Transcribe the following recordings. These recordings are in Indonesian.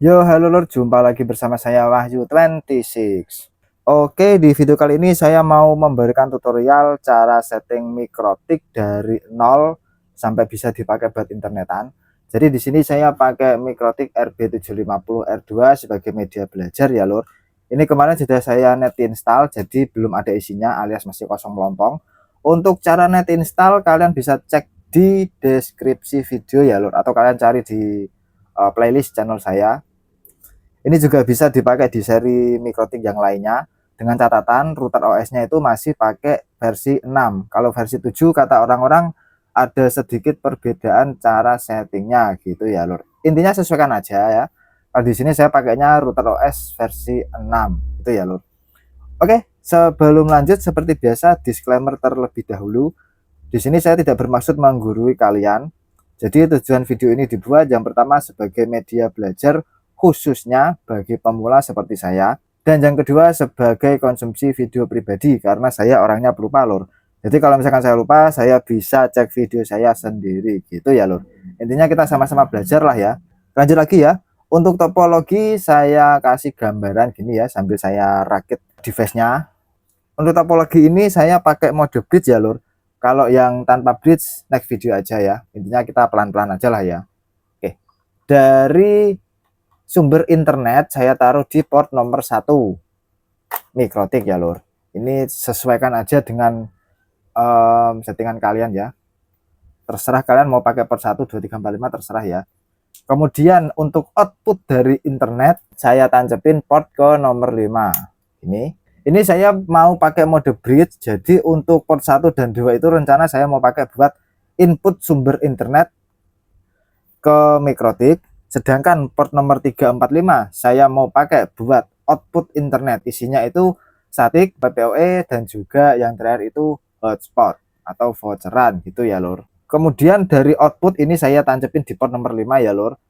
Yo, halo lur, jumpa lagi bersama saya Wahyu26. Oke, di video kali ini saya mau memberikan tutorial cara setting mikrotik dari nol sampai bisa dipakai buat internetan. Jadi di sini saya pakai mikrotik RB750R2 sebagai media belajar ya lur. Ini kemarin sudah saya net install, jadi belum ada isinya alias masih kosong melompong. Untuk cara net install kalian bisa cek di deskripsi video ya lur, atau kalian cari di playlist channel saya. Ini juga bisa dipakai di seri mikrotik yang lainnya, dengan catatan router OS-nya itu masih pakai versi 6. Kalau versi 7 kata orang-orang ada sedikit perbedaan cara settingnya gitu ya lur. Intinya sesuaikan aja ya. Kalau di sini saya pakainya router OS versi 6 itu ya lur. Oke, sebelum lanjut seperti biasa disclaimer terlebih dahulu. Di sini saya tidak bermaksud menggurui kalian. Jadi tujuan video ini dibuat yang pertama sebagai media belajar khususnya bagi pemula seperti saya, dan yang kedua sebagai konsumsi video pribadi karena saya orangnya pelupa lur. Jadi kalau misalkan saya lupa, saya bisa cek video saya sendiri gitu ya lur. Intinya kita sama-sama belajar lah ya. Lanjut lagi ya. Untuk topologi saya kasih gambaran gini ya sambil saya rakit device-nya. Untuk topologi ini saya pakai mode bridge ya lur. Kalau yang tanpa bridge next video aja ya. Intinya kita pelan-pelan aja lah ya. Oke. Dari sumber internet saya taruh di port nomor 1 mikrotik ya lur. Ini sesuaikan aja dengan settingan kalian ya. Terserah kalian mau pakai port 1, 2, 3, 4, 5 terserah ya. Kemudian untuk output dari internet saya tancepin port ke nomor 5. Ini saya mau pakai mode bridge. Jadi untuk port 1 dan 2 itu rencana saya mau pakai buat input sumber internet ke mikrotik. Sedangkan port nomor 3, 4, 5 saya mau pakai buat output internet. Isinya itu static, PPOE, dan juga yang terakhir itu hotspot atau voucheran gitu ya lur. Kemudian dari output ini saya tancepin di port nomor 5 ya lur.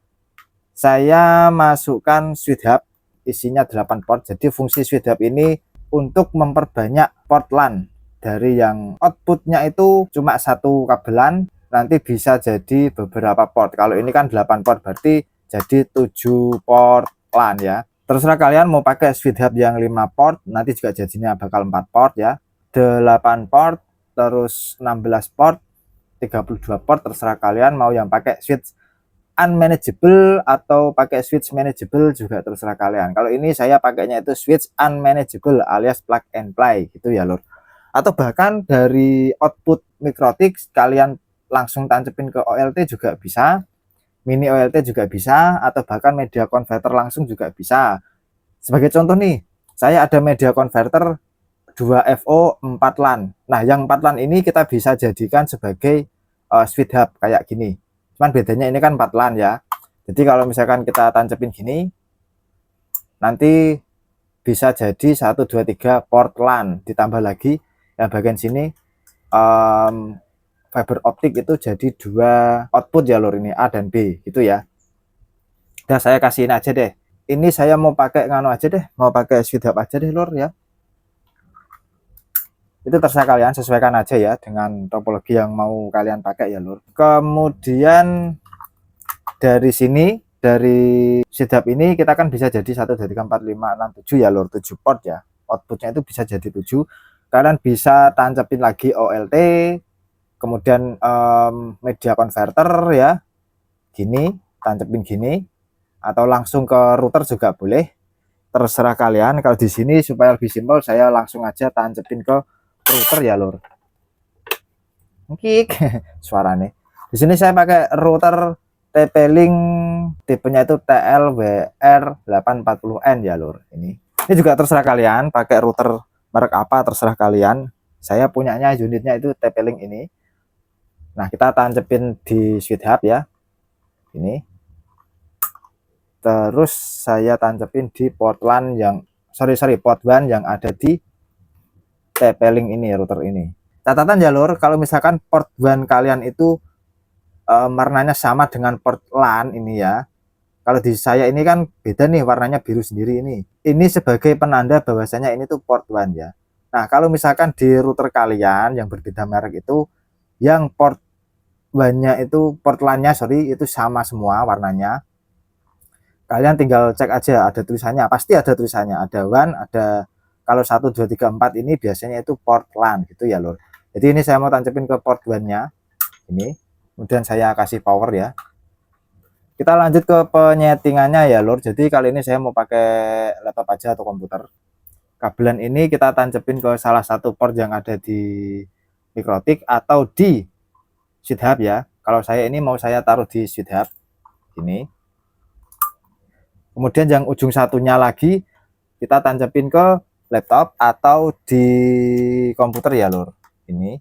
Saya masukkan switch hub, isinya 8 port. Jadi fungsi switch hub ini untuk memperbanyak port LAN. Dari yang outputnya itu cuma satu kabelan, nanti bisa jadi beberapa port. Kalau ini kan 8 port, berarti jadi 7 port LAN ya. Terserah kalian mau pakai switch hub yang 5 port, nanti juga jadinya bakal 4 port ya. 8 port, terus 16 port, 32 port, terserah kalian mau yang pakai switch unmanageable atau pakai switch manageable juga terserah kalian. Kalau ini saya pakainya itu switch unmanageable alias plug and play gitu ya lur. Atau bahkan dari output mikrotik kalian langsung tancepin ke OLT juga bisa, mini OLT juga bisa, atau bahkan media converter langsung juga bisa. Sebagai contoh nih, saya ada media converter 2FO 4 LAN. Nah yang 4 LAN ini kita bisa jadikan sebagai switch hub kayak gini. Cuman bedanya ini kan 4 LAN ya. Jadi kalau misalkan kita tancepin gini, nanti bisa jadi 1, 2, 3 port LAN. Ditambah lagi yang bagian sini fiber optik itu jadi 2 output ya lur, ini A dan B gitu ya. Udah saya kasihin aja deh. Ini saya mau pakai ngano aja deh, mau pakai switch hub aja deh lur ya. Itu terserah kalian, sesuaikan aja ya dengan topologi yang mau kalian pakai ya lur. Kemudian dari sini, dari setup ini kita kan bisa jadi 1, 2, 3, 4, 5, 6, 7 ya lur, 7 port ya. Outputnya itu bisa jadi 7. Kalian bisa tancepin lagi OLT, kemudian media converter ya, gini, tancepin gini, atau langsung ke router juga boleh. Terserah kalian. Kalau di sini supaya lebih simpel, saya langsung aja tancepin ke router ya lur. Kik suaranya. Di sini saya pakai router TP-Link, tipenya itu TLWR840N ya lur. Ini juga terserah kalian pakai router merek apa, terserah kalian. Saya punyanya unitnya itu TP-Link ini. Nah kita tancepin di switch hub ya, ini. Terus saya tancepin di port LAN yang port WAN yang ada di TP-Link ini, router ini. Catatan ya lur, kalau misalkan port WAN kalian itu warnanya sama dengan port LAN ini ya. Kalau di saya ini kan beda nih, warnanya biru sendiri ini. Ini sebagai penanda bahwasanya ini tuh port WAN ya. Nah, kalau misalkan di router kalian yang berbeda merek itu, yang port WAN-nya itu, port LAN-nya sorry, itu sama semua warnanya. kalian tinggal cek aja, ada tulisannya, pasti ada tulisannya, ada WAN, ada, kalau 1 2 3 4 ini biasanya itu port LAN gitu ya lur. Jadi ini saya mau tancepin ke port WAN-nya ini, kemudian saya kasih power ya. Kita lanjut ke penyetingannya ya lur. Jadi kali ini saya mau pakai laptop aja atau komputer. Kabelan ini kita tancepin ke salah satu port yang ada di Mikrotik atau di switch hub ya. Kalau saya ini mau saya taruh di switch hub ini. Kemudian yang ujung satunya lagi kita tancepin ke laptop atau di komputer ya lur. Ini.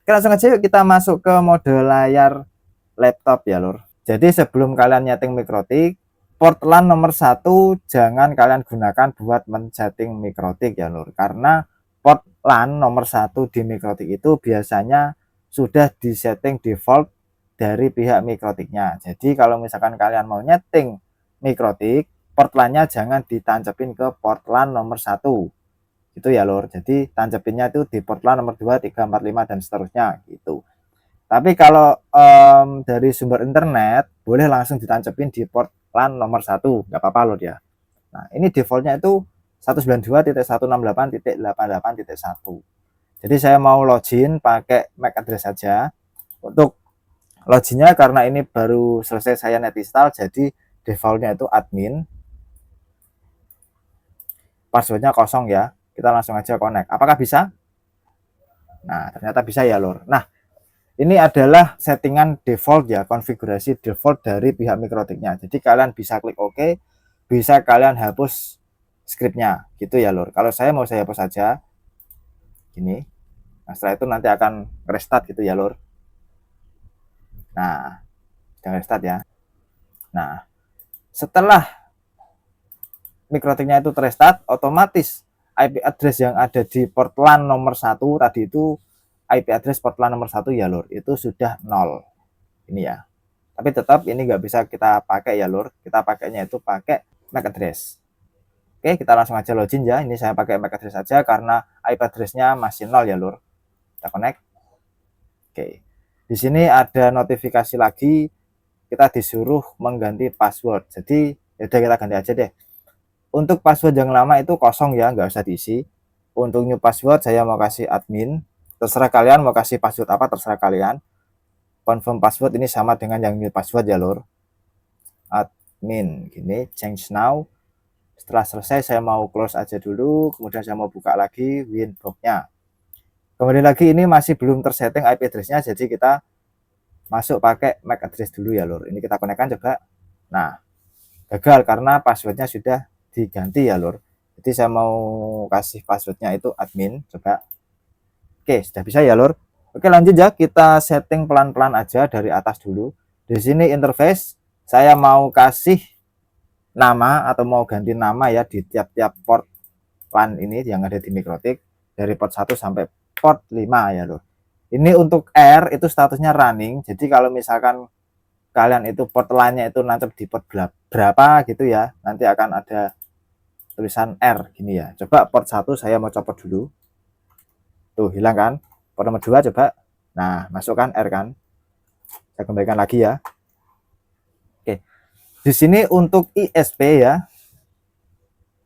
Oke, langsung aja yuk kita masuk ke mode layar laptop ya lur. Jadi sebelum kalian nyeting Mikrotik, port LAN nomor 1 jangan kalian gunakan buat men-setting Mikrotik ya lur. Karena port LAN nomor 1 di Mikrotik itu biasanya sudah disetting default dari pihak Mikrotiknya. Jadi kalau misalkan kalian mau nyeting Mikrotik, port LAN-nya jangan ditancepin ke port LAN nomor 1. Itu ya lur. Jadi tancepinnya itu di port LAN nomor 2, 3, 4, 5 dan seterusnya gitu. Tapi kalau dari sumber internet boleh langsung ditancepin di port LAN nomor 1, nggak apa-apa loh dia. Nah ini defaultnya itu 192.168.88.1. Jadi saya mau login pakai MAC address saja. Untuk loginnya karena ini baru selesai saya net install, jadi defaultnya itu admin. Passwordnya kosong ya. Kita langsung aja connect. Apakah bisa? Nah ternyata bisa ya lor. Nah ini adalah settingan default ya, konfigurasi default dari pihak Mikrotiknya. Jadi kalian bisa klik OK, bisa kalian hapus scriptnya, gitu ya lur. Kalau saya mau saya hapus saja, gini. Nah setelah itu nanti akan restart gitu ya lur. Nah, sedang restart ya. Nah, setelah Mikrotiknya itu terrestart, otomatis IP address yang ada di port LAN nomor 1 tadi itu IP address port LAN nomor 1 ya lur, itu sudah 0 ini ya. Tapi tetap ini nggak bisa kita pakai ya lur, kita pakainya itu pakai MAC address. Oke, kita langsung aja login ya. Ini saya pakai MAC address saja karena IP address-nya masih 0 ya lur. Kita connect. Oke, di sini ada notifikasi lagi, kita disuruh mengganti password. Jadi ya udah kita ganti aja deh. Untuk password yang lama itu kosong ya, nggak usah diisi. Untuk new password saya mau kasih admin. Terserah kalian mau kasih password apa, terserah kalian. Confirm password ini sama dengan yang new password ya lur. Admin, gini, change now. Setelah selesai saya mau close aja dulu, kemudian saya mau buka lagi Winbox-nya. Kemudian lagi ini masih belum tersetting IP address-nya, jadi kita masuk pakai MAC address dulu ya lur. Ini kita konekkan coba. Nah, gagal karena passwordnya sudah diganti ya lur. Jadi saya mau kasih passwordnya itu admin, coba. Oke, sudah bisa ya lur. Oke, lanjut ya, kita setting pelan-pelan aja dari atas dulu. Di sini interface saya mau kasih nama atau mau ganti nama ya di tiap-tiap port LAN ini yang ada di Mikrotik dari port 1 sampai port 5 ya lur. Ini untuk R itu statusnya running. Jadi kalau misalkan kalian itu port LAN-nya itu nancep di port berapa gitu ya, nanti akan ada tulisan R gini ya. Coba port 1 saya mau copot dulu. Tuh hilang kan. Port nomor 2 coba. Nah, masukkan R kan. Saya kembalikan lagi ya. Oke. Di sini untuk ISP ya.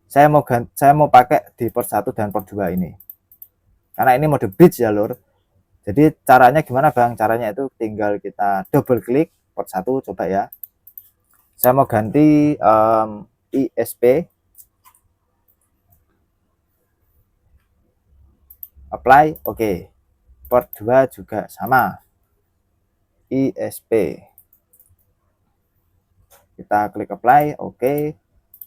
Saya mau pakai di port 1 dan port 2 ini. Karena ini mode bridge ya, lur. Jadi caranya gimana, Bang? Caranya itu tinggal kita double klik port 1 coba ya. Saya mau ganti ISP. Apply, oke. Port 2 juga sama. ISP. Kita klik apply, oke.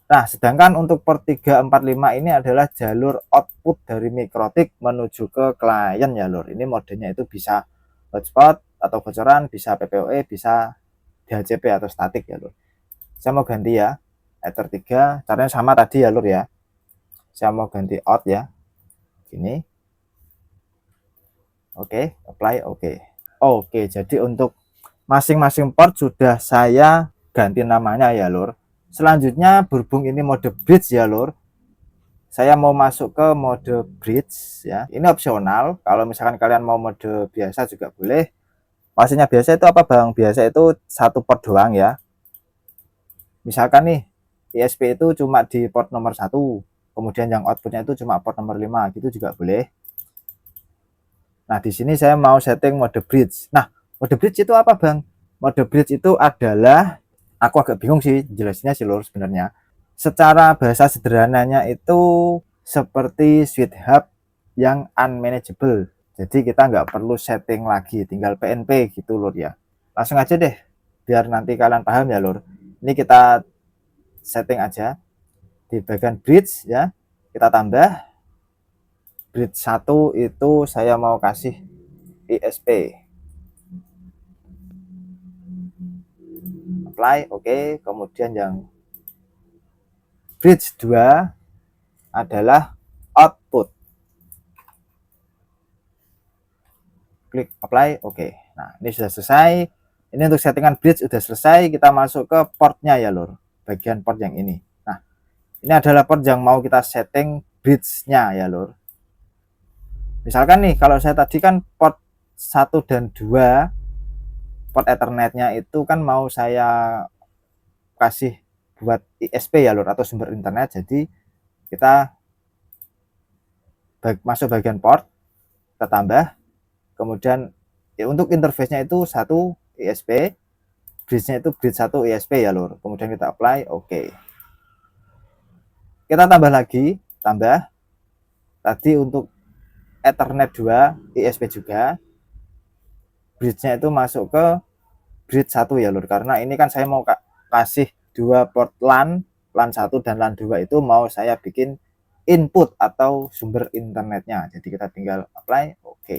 Nah, sedangkan untuk port 345 ini adalah jalur output dari Mikrotik menuju ke klien ya lur. Ini modenya itu bisa hotspot atau bocoran, bisa PPOE, bisa DHCP atau statik ya lur. Saya mau ganti ya, Ether 3, caranya sama tadi ya lur ya. Saya mau ganti out ya. Gini. Oke, apply, oke. Oke, jadi untuk masing-masing port sudah saya ganti namanya ya lur. Selanjutnya berhubung ini mode bridge ya lur, saya mau masuk ke mode bridge ya. Ini opsional, kalau misalkan kalian mau mode biasa juga boleh. Maksudnya biasa itu apa Bang? Biasa itu satu port doang ya. misalkan nih ISP itu cuma di port nomor 1, kemudian yang outputnya itu cuma port nomor 5, gitu juga boleh. Nah, di sini saya mau setting mode bridge. Nah, mode bridge itu apa, Bang? Mode bridge itu adalah, aku agak bingung sih jelasnya sih lur sebenarnya. Secara bahasa sederhananya itu seperti switch hub yang unmanageable. Jadi kita nggak perlu setting lagi, tinggal PNP gitu lur ya. Langsung aja deh, biar nanti kalian paham ya lur. Ini kita setting aja di bagian bridge ya. Kita tambah bridge 1 itu saya mau kasih ISP. Apply, oke. Kemudian yang bridge 2 adalah output. Klik apply, oke. Nah, ini sudah selesai. Ini untuk settingan bridge sudah selesai. Kita masuk ke portnya ya lur, bagian port yang ini. Nah, ini adalah port yang mau kita setting bridge-nya ya lur. Misalkan nih, kalau saya tadi kan port 1 dan 2, port ethernetnya itu kan mau saya kasih buat ISP ya lur, atau sumber internet. Jadi kita masuk bagian port, kita tambah, kemudian ya untuk interface-nya itu 1 ISP, bridge-nya itu bridge 1 ISP ya lur. Kemudian kita apply, oke. Kita tambah lagi, tambah tadi untuk Ethernet 2 ISP juga, bridge-nya itu masuk ke bridge 1 ya lur, karena ini kan saya mau kasih 2 port LAN, LAN 1 dan LAN 2 itu mau saya bikin input atau sumber internetnya. Jadi kita tinggal apply, oke.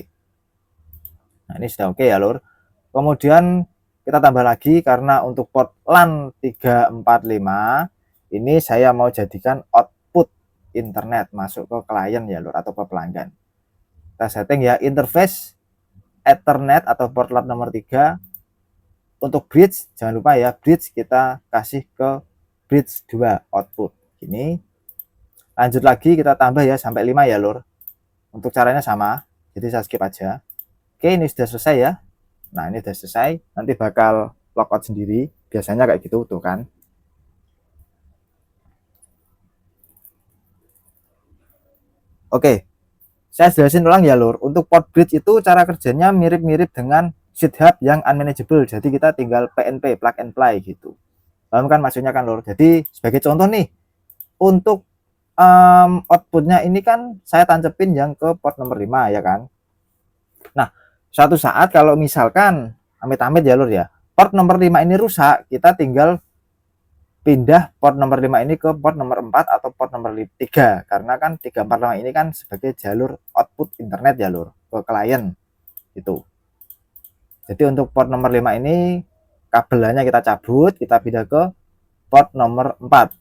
Nah, ini sudah oke ya lur. Kemudian kita tambah lagi, karena untuk port LAN 345 ini saya mau jadikan output internet masuk ke klien ya lur, atau ke pelanggan. Kita setting ya interface Ethernet atau port LAN nomor 3. Untuk bridge jangan lupa ya, bridge kita kasih ke bridge 2 output gini. Lanjut lagi kita tambah ya sampai 5 ya lur. Untuk caranya sama, jadi saya skip aja. Oke, ini sudah selesai ya. Nah, ini sudah selesai, nanti bakal logout sendiri, biasanya kayak gitu tuh kan. Oke, saya jelasin ulang ya lur. Untuk port bridge itu cara kerjanya mirip-mirip dengan switch hub yang unmanageable. Jadi kita tinggal PNP, plug and play gitu. Paham kan maksudnya kan lur? Jadi sebagai contoh nih, untuk outputnya ini kan saya tancepin yang ke port nomor 5 ya kan. Nah, suatu saat kalau misalkan amit-amit ya lur ya, port nomor 5 ini rusak, kita tinggal pindah port nomor 5 ini ke port nomor 4 atau port nomor 3, karena kan 345 ini kan sebagai jalur output internet ya lur, ke klien itu. Jadi untuk port nomor 5 ini kabelnya kita cabut, kita pindah ke port nomor 4.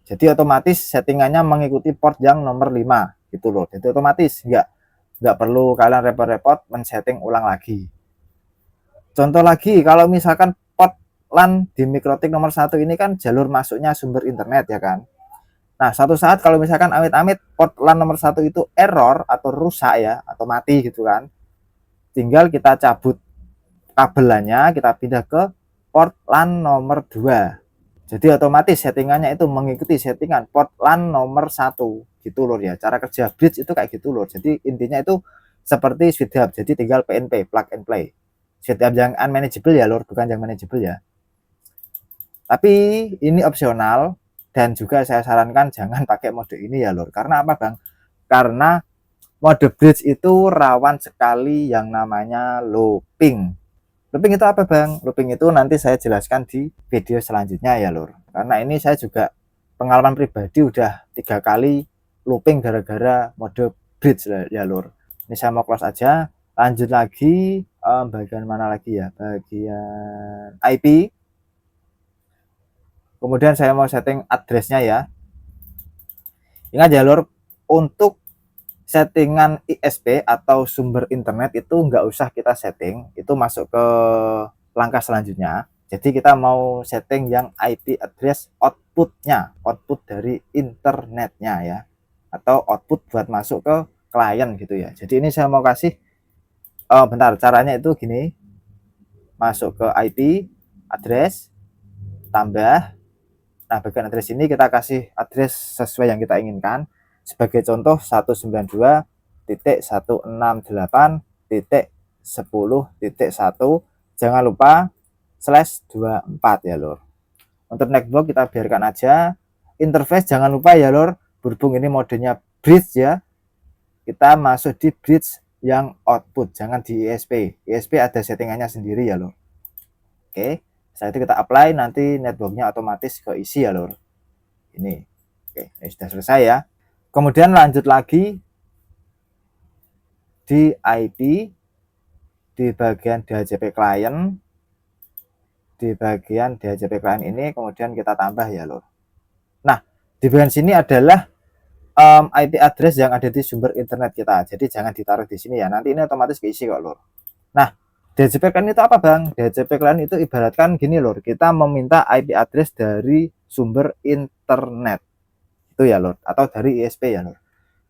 Jadi otomatis settingannya mengikuti port yang nomor 5 gitu loh. Jadi otomatis nggak perlu kalian repot-repot men-setting ulang lagi. Contoh lagi, kalau misalkan port LAN di Mikrotik nomor 1 ini kan jalur masuknya sumber internet ya kan. Nah, suatu saat kalau misalkan amit-amit port LAN nomor 1 itu error atau rusak ya, atau mati gitu kan, tinggal kita cabut kabelnya, kita pindah ke port LAN nomor 2. Jadi otomatis settingannya itu mengikuti settingan port LAN nomor 1 gitu lur ya. Cara kerja bridge itu kayak gitu lur. Jadi intinya itu seperti switch hub. Jadi tinggal PNP, plug and play. Switch hub yang unmanageable ya lur, bukan yang manageable ya. Tapi ini opsional, dan juga saya sarankan jangan pakai mode ini ya lur. Karena apa bang? Karena mode bridge itu rawan sekali yang namanya looping. Looping itu apa bang? Looping itu nanti saya jelaskan di video selanjutnya ya lur. Karena ini saya juga pengalaman pribadi udah 3 kali looping gara-gara mode bridge ya lur. Ini saya mau close aja. Lanjut lagi, bagian mana lagi ya? Bagian IP. Kemudian saya mau setting addressnya ya. Ingat ya lur, untuk settingan ISP atau sumber internet itu nggak usah kita setting, itu masuk ke langkah selanjutnya. Jadi kita mau setting yang IP address outputnya, output dari internetnya ya, atau output buat masuk ke klien gitu ya. Jadi ini saya mau kasih, bentar, caranya itu gini, masuk ke IP address, tambah Nah, bagian address ini kita kasih address sesuai yang kita inginkan. Sebagai contoh 192.168.10.1. Jangan lupa /24 ya lor. Untuk network kita biarkan aja. Interface jangan lupa ya lor, berhubung ini modenya bridge ya, kita masuk di bridge yang output, jangan di ISP. ISP ada settingannya sendiri ya lor. Oke, setelah itu kita apply, nanti networknya otomatis keisi ya lor. Ini oke, ini sudah selesai ya. Kemudian lanjut lagi di IP, di bagian DHCP client, di bagian DHCP client ini kemudian kita tambah ya lor. Nah, di bagian sini adalah IP address yang ada di sumber internet kita, jadi jangan ditaruh di sini ya, nanti ini otomatis keisi kok lor. Nah, DHCP client itu apa bang? DHCP client itu ibaratkan gini lor, kita meminta IP address dari sumber internet itu ya lor, atau dari ISP ya lor.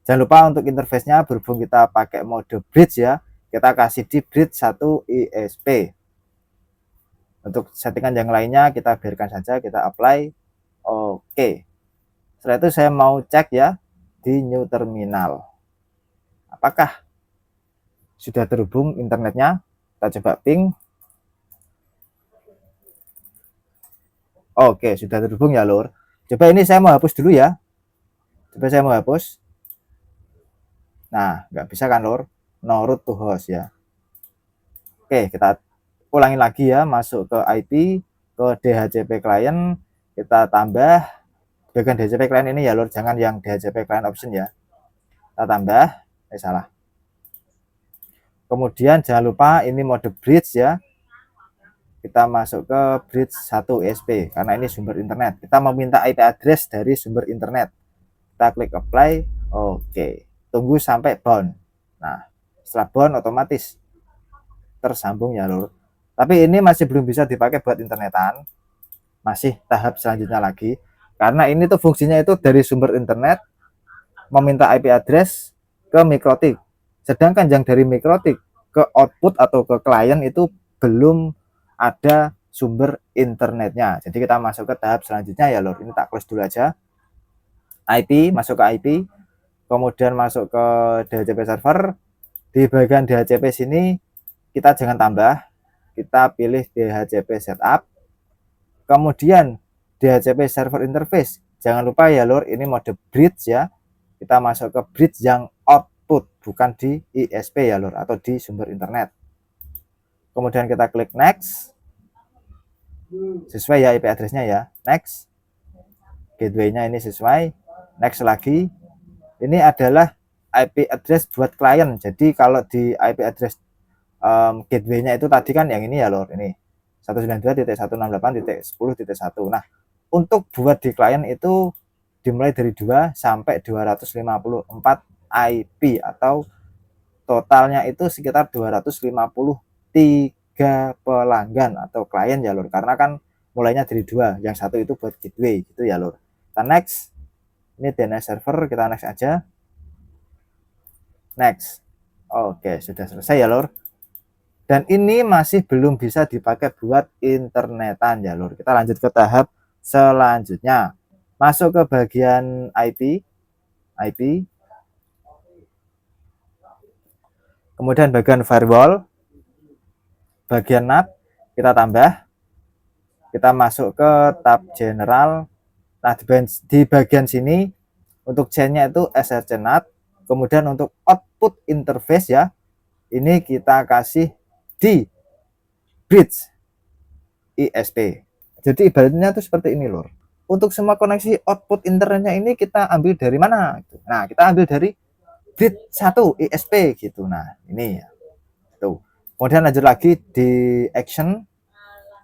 Jangan lupa untuk interface-nya, berhubung kita pakai mode bridge ya, kita kasih di bridge 1 ISP. Untuk settingan yang lainnya kita biarkan saja, kita apply. Oke, setelah itu saya mau cek ya di new terminal, apakah sudah terhubung internetnya. Kita coba ping. Oke, sudah terhubung ya lor. Coba ini saya mau hapus dulu ya, coba saya mau hapus. Nah, nggak bisa kan lor, no root to host ya. Oke, kita ulangi lagi ya, masuk ke IP, ke DHCP client, kita tambah bagian DHCP client ini ya lor, jangan yang DHCP client option ya. Kita tambah, salah. Kemudian jangan lupa ini mode bridge ya, kita masuk ke bridge 1 ISP karena ini sumber internet, kita meminta IP address dari sumber internet. Kita klik apply. Oke, tunggu sampai bound. Nah, setelah bound otomatis tersambung ya lor. Tapi ini masih belum bisa dipakai buat internetan, masih tahap selanjutnya lagi, karena ini tuh fungsinya itu dari sumber internet meminta IP address ke MikroTik, sedangkan yang dari MikroTik ke output atau ke klien itu belum ada sumber internetnya. Jadi kita masuk ke tahap selanjutnya ya lor. Ini tak close dulu aja. IP, masuk ke IP, kemudian masuk ke DHCP server. Di bagian DHCP sini kita jangan tambah, kita pilih DHCP setup, kemudian DHCP server interface. Jangan lupa ya lor, ini mode bridge ya, kita masuk ke bridge yang output, bukan di ISP ya lor, atau di sumber internet. Kemudian kita klik next, sesuai ya IP addressnya ya, next. Gateway-nya ini sesuai, next lagi. Ini adalah IP address buat klien, jadi kalau di IP address gateway-nya itu tadi kan yang ini ya lor, ini 192.168.10.1. Nah, untuk buat di klien itu dimulai dari 2 sampai 254 IP, atau totalnya itu sekitar 253 pelanggan atau klien ya lor, karena kan mulainya dari 2, yang satu itu buat gateway gitu ya lor. Kita next, ini DNS server, kita next aja, next. Oke, sudah selesai ya lor. Dan ini masih belum bisa dipakai buat internetan ya lor. Kita lanjut ke tahap selanjutnya, masuk ke bagian IP, kemudian bagian firewall, bagian NAT kita tambah, kita masuk ke tab general. Nah, di bagian sini untuk chainnya itu SRC NAT, kemudian untuk output interface ya, ini kita kasih di bridge ISP. Jadi ibaratnya tuh seperti ini lor. Untuk semua koneksi output internetnya ini kita ambil dari mana? Nah, kita ambil dari bridge 1 ISP gitu. Nah, ini ya. Tuh. Kemudian lanjut lagi di action.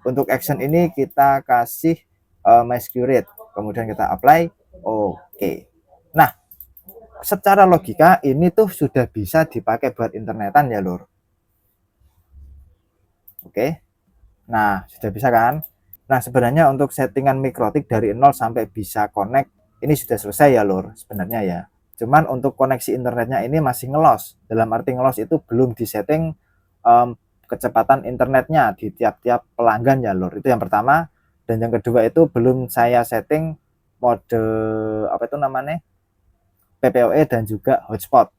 Untuk action ini kita kasih masquerade. Kemudian kita apply. Oke. Nah, secara logika ini tuh sudah bisa dipakai buat internetan ya lor. Oke. Nah, sudah bisa kan? Nah, sebenarnya untuk settingan MikroTik dari 0 sampai bisa connect ini sudah selesai ya lor sebenarnya ya. Cuman untuk koneksi internetnya ini masih ngelos. Dalam arti ngelos itu belum disetting kecepatan internetnya di tiap-tiap pelanggan ya lor. Itu yang pertama. Dan yang kedua itu belum saya setting mode apa itu namanya, PPOE dan juga hotspot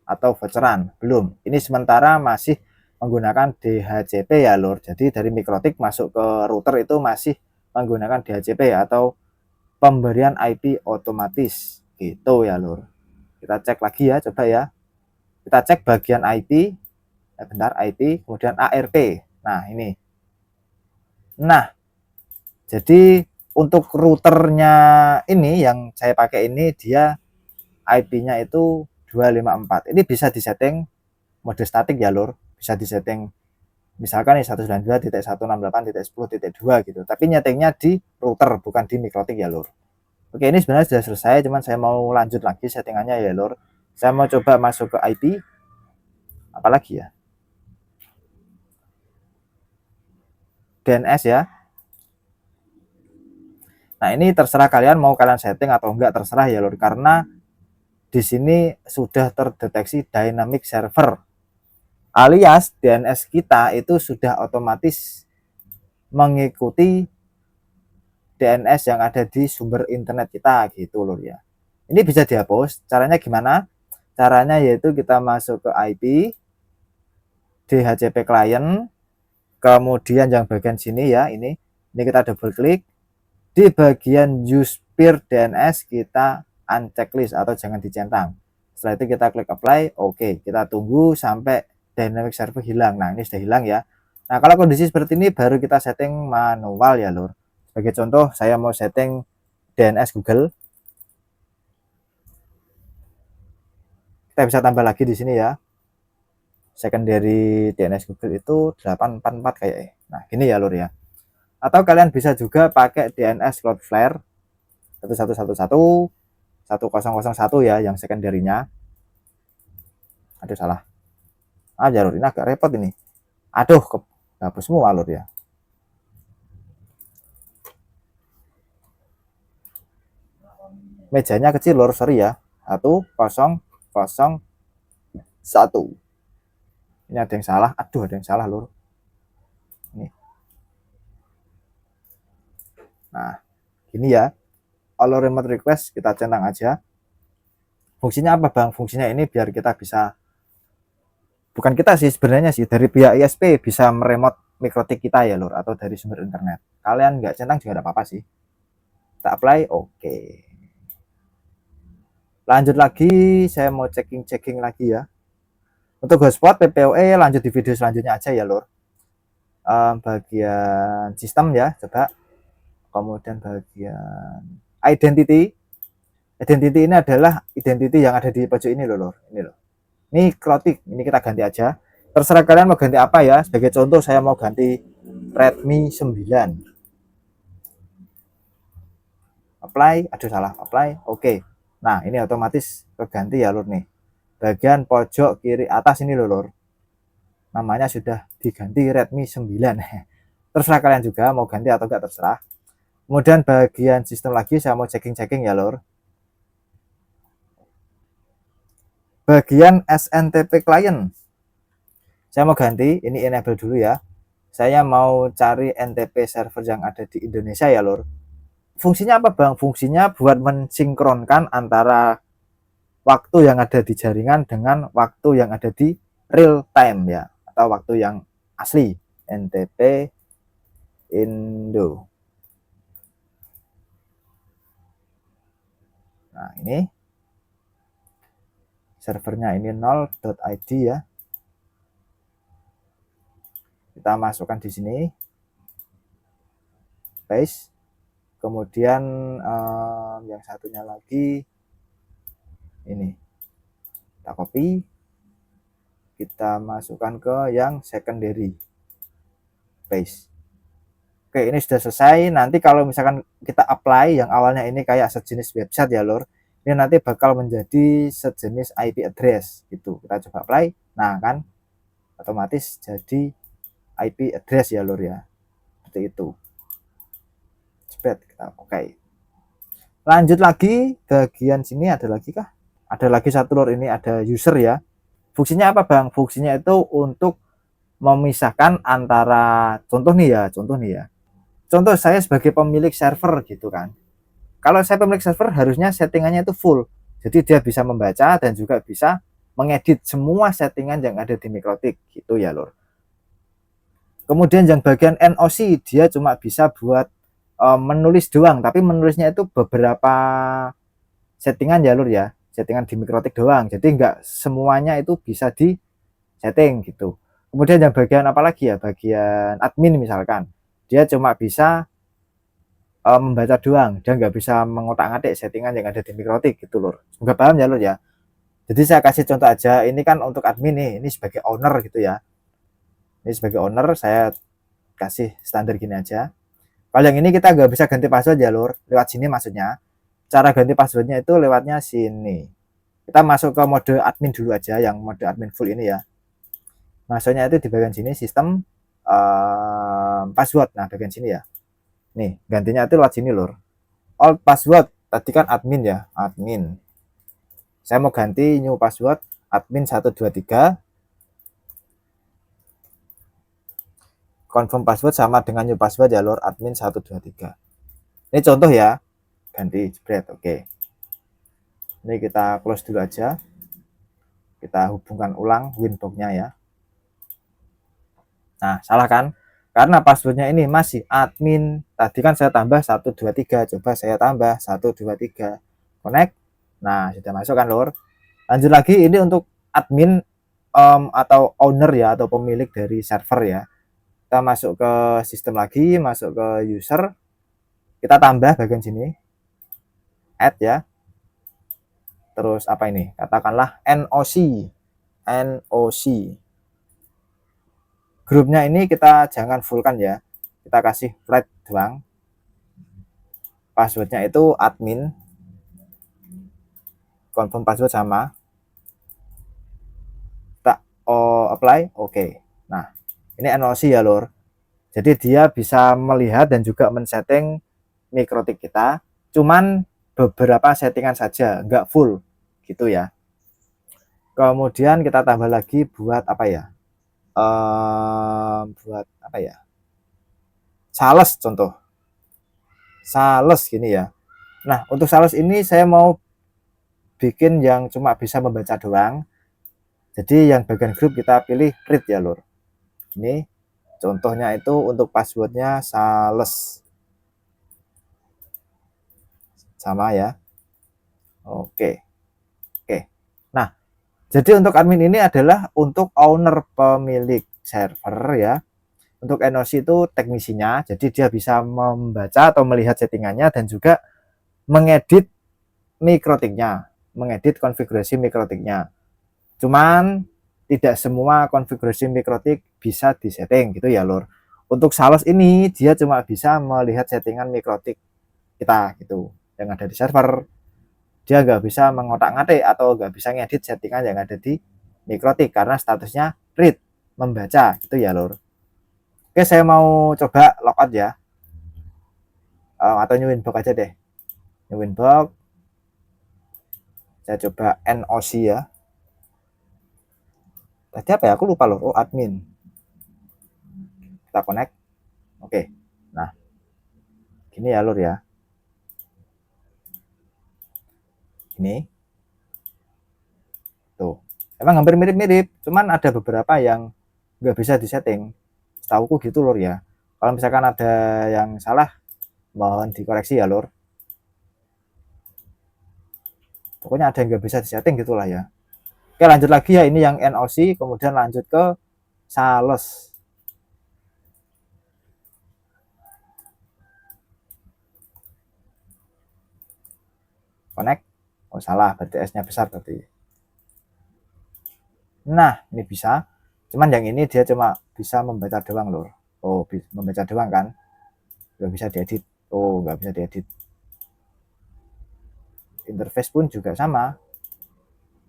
atau voucheran, belum. Ini sementara masih menggunakan DHCP ya lur. Jadi dari Mikrotik masuk ke router itu masih menggunakan DHCP atau pemberian IP otomatis gitu ya lur. Kita cek lagi ya, coba ya. Kita cek bagian IP, bentar, IP, kemudian ARP. Nah ini. Nah, jadi untuk routernya ini yang saya pakai ini dia IP-nya itu 254. Ini bisa disetting mode statik ya lur. Bisa disetting misalkan nih 192.168.10.2 gitu. Tapi nyetingnya di router bukan di Mikrotik ya lur. Oke, ini sebenarnya sudah selesai, cuman saya mau lanjut lagi settingannya ya lur. Saya mau coba masuk ke IP. Apalagi ya? DNS ya. Nah, ini terserah kalian mau kalian setting atau enggak, terserah ya lur, karena di sini sudah terdeteksi dynamic server. Alias DNS kita itu sudah otomatis mengikuti DNS yang ada di sumber internet kita gitu lur ya. Ini bisa dihapus. Caranya gimana? Caranya yaitu kita masuk ke IP DHCP client, kemudian yang bagian sini ya, ini kita double klik. Di bagian use peer DNS kita unchecklist atau jangan dicentang. Setelah itu kita klik apply, oke. Kita tunggu sampai dynamic server hilang. Nah, ini sudah hilang ya. Nah, kalau kondisi seperti ini baru kita setting manual ya lur. Sebagai contoh, saya mau setting DNS Google. Kita bisa tambah lagi di sini ya. Secondary DNS Google itu 844 kayaknya. Nah, gini ya lur ya. Atau kalian bisa juga pakai DNS Cloudflare 1111 1001 ya yang secondary-nya. Aduh salah. Lur, ini agak repot ini. Aduh, kehapus semua lur ya. Mejanya kecil lur, sorry ya. 1001. Ini ada yang salah. Aduh, ada yang salah lur. Ini. Nah, gini ya. Allow remote request kita centang aja. Fungsinya apa bang? Fungsinya ini biar kita bisa, bukan kita sih sebenarnya sih, dari pihak ISP bisa meremote Mikrotik kita ya lur, atau dari sumber internet. Kalian nggak centang juga ada apa-apa sih. Kita apply, oke. Lanjut lagi, saya mau checking lagi ya. Untuk hotspot PPOE lanjut di video selanjutnya aja ya lur. Bagian sistem ya, coba. Kemudian bagian identity. Identity ini adalah identity yang ada di pojok ini loh lur. Ini loh. Ini Mikrotik, ini kita ganti aja. Terserah kalian mau ganti apa ya. Sebagai contoh saya mau ganti Redmi 9. Apply, aduh salah, apply, oke. Nah, ini otomatis keganti ya lur nih. Bagian pojok kiri atas ini loh lur. Namanya sudah diganti Redmi 9. Terserah kalian juga mau ganti atau enggak, terserah. Kemudian bagian sistem lagi saya mau checking ya lur. Bagian SNTP client. Saya mau ganti, ini enable dulu ya. Saya mau cari NTP server yang ada di Indonesia ya lur. Fungsinya apa bang? Fungsinya buat mensinkronkan antara waktu yang ada di jaringan dengan waktu yang ada di real time ya, atau waktu yang asli. NTP Indo. Nah ini servernya ini 0.id ya. Kita masukkan di sini, paste. Kemudian yang satunya lagi ini kita copy, kita masukkan ke yang secondary, paste. Oke, ini sudah selesai. Nanti kalau misalkan kita apply yang awalnya ini kayak sejenis website ya lor, ini nanti bakal menjadi sejenis IP address gitu. Kita coba apply, nah kan otomatis jadi IP address ya lor ya, seperti itu. Oke. Lanjut lagi, bagian sini ada lagi kah? Ada lagi satu lor, ini ada user ya. Fungsinya apa bang? Fungsinya itu untuk memisahkan antara contoh nih ya. contoh saya sebagai pemilik server gitu kan. Kalau saya pemilik server harusnya settingannya itu full. Jadi dia bisa membaca dan juga bisa mengedit semua settingan yang ada di Mikrotik gitu ya lor. Kemudian yang bagian NOC dia cuma bisa buat menulis doang, tapi menulisnya itu beberapa settingan ya lur ya, settingan di Mikrotik doang. Jadi nggak semuanya itu bisa di setting gitu. Kemudian yang bagian apa lagi ya, bagian admin misalkan, dia cuma bisa membaca doang, dia nggak bisa mengotak-ngatik settingan yang ada di Mikrotik gitu lur. Semoga paham ya lur ya. Jadi saya kasih contoh aja, ini kan untuk admin nih, ini sebagai owner gitu ya. Ini sebagai owner saya kasih standar gini aja. Kalau yang ini kita nggak bisa ganti password ya lur, lewat sini maksudnya. Cara ganti passwordnya itu lewatnya sini. Kita masuk ke mode admin dulu aja, yang mode admin full ini ya. Masuknya itu di bagian sini sistem password. Nah bagian sini ya. Nih gantinya itu lewat sini lur. Old password tadi kan admin ya, admin. Saya mau ganti new password admin 123. Confirm password sama dengan new password ya lur, admin 123. Ini contoh ya, ganti jebret. Oke. Ini kita close dulu aja. Kita hubungkan ulang winbox-nya ya. Nah, salah kan? Karena passwordnya ini masih admin. Tadi kan saya tambah 123. Coba saya tambah 123. Connect. Nah, sudah masuk kan, lor? Lanjut lagi, ini untuk admin atau owner ya, atau pemilik dari server ya. Kita masuk ke sistem lagi, masuk ke user. Kita tambah bagian sini. Add ya. Terus apa ini? Katakanlah NOC. NOC. Grupnya ini kita jangan fullkan ya, kita kasih flat doang. Passwordnya itu admin, confirm password sama, kita apply, oke. Nah ini NOC ya lor, jadi dia bisa melihat dan juga men-setting Mikrotik kita, cuman beberapa settingan saja, nggak full gitu ya. Kemudian kita tambah lagi buat apa ya, buat apa ya, sales contoh, sales gini ya. Nah untuk sales ini saya mau bikin yang cuma bisa membaca doang. Jadi yang bagian grup kita pilih read ya lur. Ini contohnya itu untuk passwordnya sales. Sama ya. Oke. Oke. Nah, jadi untuk admin ini adalah untuk owner pemilik server ya. Untuk NOC itu teknisinya, jadi dia bisa membaca atau melihat settingannya dan juga mengedit mikrotiknya, mengedit konfigurasi mikrotiknya. Cuman tidak semua konfigurasi Mikrotik bisa disetting gitu ya lor. Untuk sales ini dia cuma bisa melihat settingan Mikrotik kita gitu yang ada di server. Dia nggak bisa mengotak-ngatik atau nggak bisa ngedit settingan yang ada di Mikrotik karena statusnya read, membaca gitu ya lor. Oke, saya mau coba logout ya. Atau new inbox aja deh. New inbox. Saya coba NOC ya. Tadi apa ya? Aku lupa loh. Oh, admin. Kita connect. Oke. Nah, gini ya lur ya. Ini. Tuh. Emang hampir mirip-mirip, cuman ada beberapa yang nggak bisa disetting. Setahuku gitu lur ya. Kalau misalkan ada yang salah, mohon dikoreksi ya lur. Pokoknya ada yang nggak bisa disetting gitulah ya. Oke, lanjut lagi ya, ini yang NOC, kemudian lanjut ke sales. Connect. Oh salah, berarti S-nya besar berarti. Nah, ini bisa. Cuman yang ini dia cuma bisa membaca doang lur. Oh, membaca doang kan. Nggak bisa diedit. Oh, nggak bisa diedit. Interface pun juga sama.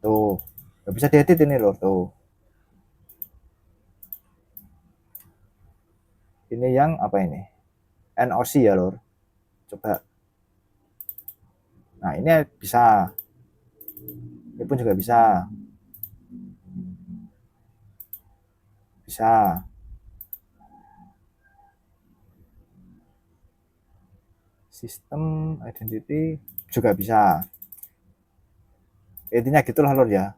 Tuh, nggak bisa diedit ini lur. Tuh. Ini yang apa ini? NOC ya lur. Coba. Nah, ini bisa. Ini pun juga bisa. Bisa. sistem identity juga bisa, intinya gitulah lur ya.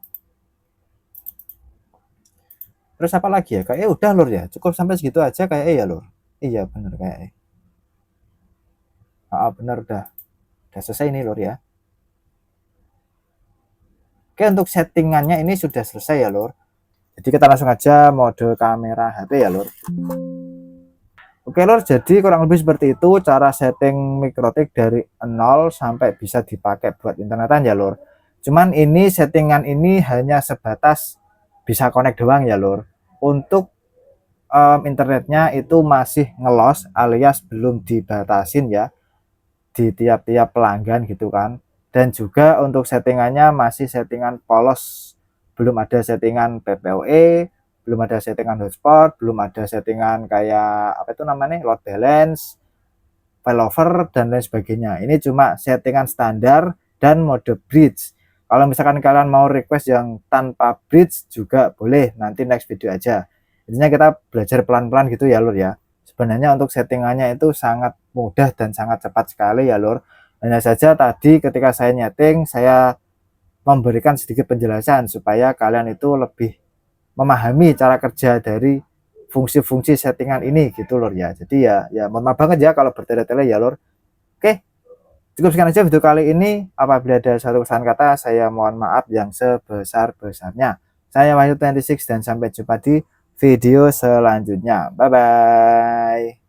Terus apa lagi ya, kayak udah lur ya, cukup sampai segitu aja kayak ya lur. Iya bener kayak bener udah selesai nih lur ya. Oke, untuk settingannya ini sudah selesai ya lur. Jadi kita langsung aja mode kamera HP ya lur. Oke lur, jadi kurang lebih seperti itu cara setting mikrotik dari 0 sampai bisa dipakai buat internetan ya lur. Cuman ini settingan ini hanya sebatas bisa connect doang ya lur. Untuk internetnya itu masih ngelos alias belum dibatasin ya di tiap-tiap pelanggan gitu kan. Dan juga untuk settingannya masih settingan polos, belum ada settingan PPOE, belum ada settingan hotspot, belum ada settingan kayak apa itu namanya load balance, failover dan lain sebagainya. Ini cuma settingan standar dan mode bridge. Kalau misalkan kalian mau request yang tanpa bridge juga boleh, nanti next video aja. Intinya kita belajar pelan-pelan gitu ya lur ya. Sebenarnya untuk settingannya itu sangat mudah dan sangat cepat sekali ya lur. Hanya saja tadi ketika saya nyeting, saya memberikan sedikit penjelasan supaya kalian itu lebih memahami cara kerja dari fungsi-fungsi settingan ini gitu lur ya. Jadi ya mohon maaf banget ya kalau bertele-tele ya lur. Oke, cukup sekian aja video kali ini. Apabila ada satu kesalahan kata, saya mohon maaf yang sebesar-besarnya. Saya Wahyu 26 dan sampai jumpa di video selanjutnya. Bye bye.